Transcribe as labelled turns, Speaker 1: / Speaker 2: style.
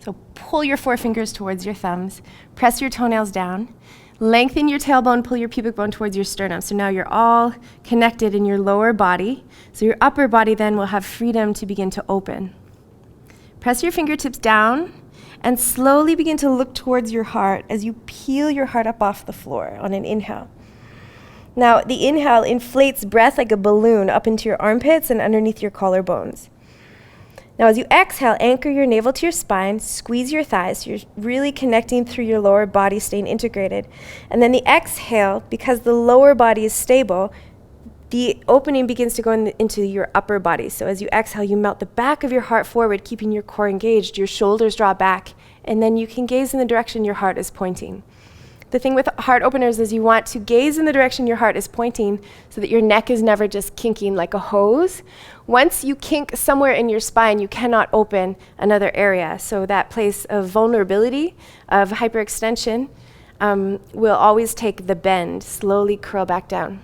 Speaker 1: So pull your forefingers towards your thumbs, press your toenails down, lengthen your tailbone, pull your pubic bone towards your sternum. So now you're all connected in your lower body. So your upper body then will have freedom to begin to open. Press your fingertips down and slowly begin to look towards your heart as you peel your heart up off the floor on an inhale. Now, the inhale inflates breath like a balloon up into your armpits and underneath your collarbones. Now, as you exhale, anchor your navel to your spine, squeeze your thighs. So you're really connecting through your lower body, staying integrated. And then the exhale, because the lower body is stable, the opening begins to go into your upper body. So as you exhale, you melt the back of your heart forward, keeping your core engaged. Your shoulders draw back, and then you can gaze in the direction your heart is pointing. The thing with heart openers is you want to gaze in the direction your heart is pointing so that your neck is never just kinking like a hose. Once you kink somewhere in your spine, you cannot open another area. So that place of vulnerability, of hyperextension, will always take the bend, slowly curl back down.